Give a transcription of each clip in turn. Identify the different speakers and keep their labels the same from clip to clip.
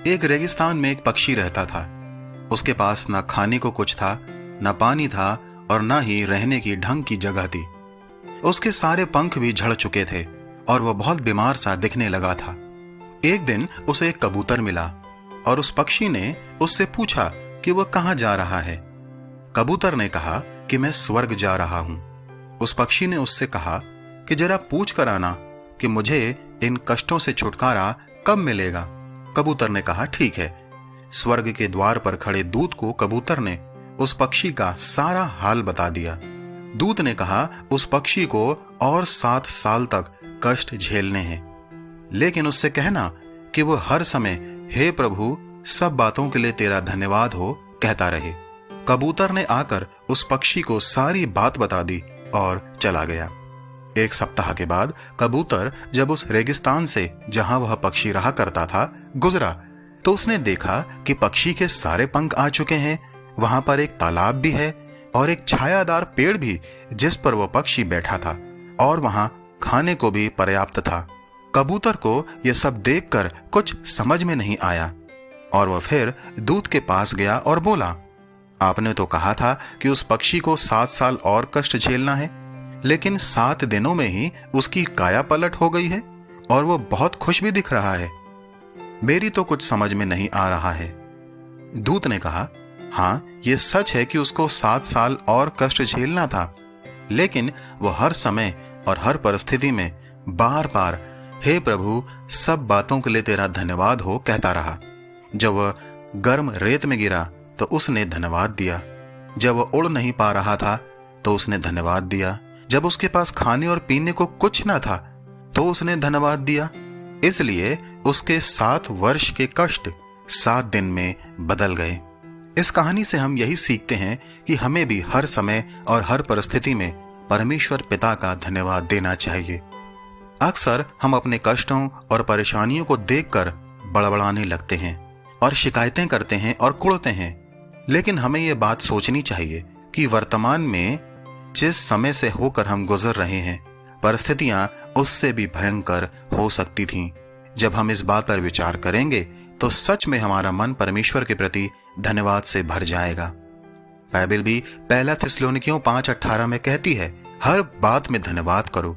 Speaker 1: एक रेगिस्तान में एक पक्षी रहता था। उसके पास ना खाने को कुछ था, ना पानी था और ना ही रहने की ढंग की जगह थी। उसके सारे पंख भी झड़ चुके थे और वह बहुत बीमार सा दिखने लगा था। एक दिन उसे एक कबूतर मिला और उस पक्षी ने उससे पूछा कि वह कहाँ जा रहा है। कबूतर ने कहा कि मैं स्वर्ग जा रहा हूं। उस पक्षी ने उससे कहा कि जरा पूछ कर आना कि मुझे इन कष्टों से छुटकारा कब मिलेगा। कबूतर ने कहा ठीक है। स्वर्ग के द्वार पर खड़े दूत को कबूतर ने उस पक्षी का सारा हाल बता दिया। दूत ने कहा उस पक्षी को और 7 साल तक कष्ट झेलने हैं, लेकिन उससे कहना कि वो हर समय हे प्रभु, सब बातों के लिए तेरा धन्यवाद हो कहता रहे। कबूतर ने आकर उस पक्षी को सारी बात बता दी और चला गया। एक सप्ताह के बाद कबूतर जब उस रेगिस्तान से जहां वह पक्षी रहा करता था गुजरा तो उसने देखा कि पक्षी के सारे पंख आ चुके हैं। वहां पर एक तालाब भी है और एक छायादार पेड़ भी जिस पर वह पक्षी बैठा था, और वहां खाने को भी पर्याप्त था। कबूतर को यह सब देखकर कुछ समझ में नहीं आया और वह फिर दूत के पास गया और बोला, आपने तो कहा था कि उस पक्षी को 7 साल और कष्ट झेलना है, लेकिन 7 दिनों में ही उसकी काया पलट हो गई है और वो बहुत खुश भी दिख रहा है। मेरी तो कुछ समझ में नहीं आ रहा है। दूत ने कहा, हाँ, ये सच है कि उसको 7 साल और कष्ट झेलना था, लेकिन वह हर समय और हर परिस्थिति में बार बार हे प्रभु, सब बातों के लिए तेरा धन्यवाद हो कहता रहा। जब वह गर्म रेत में गिरा तो उसने धन्यवाद दिया। जब वह उड़ नहीं पा रहा था तो उसने धन्यवाद दिया। जब उसके पास खाने और पीने को कुछ न था तो उसने धन्यवाद दिया। इसलिए उसके 7 वर्ष के कष्ट 7 दिन में बदल गए। इस कहानी से हम यही सीखते हैं कि हमें भी हर समय और हर परिस्थिति में परमेश्वर पिता का धन्यवाद देना चाहिए। अक्सर हम अपने कष्टों और परेशानियों को देखकर बड़बड़ाने लगते हैं और शिकायतें करते हैं और कुढ़ते हैं, लेकिन हमें यह बात सोचनी चाहिए कि वर्तमान में जिस समय से होकर हम गुजर रहे हैं, परिस्थितियां उससे भी भयंकर हो सकती थीं। जब हम इस बात पर विचार करेंगे तो सच में हमारा मन परमेश्वर के प्रति धन्यवाद से भर जाएगा। बाइबल भी 1 थिस्सलुनीकियों 5:18 में कहती है, हर बात में धन्यवाद करो,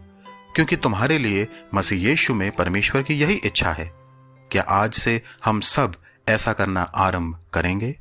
Speaker 1: क्योंकि तुम्हारे लिए मसीह यीशु में परमेश्वर की यही इच्छा है। क्या आज से हम सब ऐसा करना आरंभ करेंगे?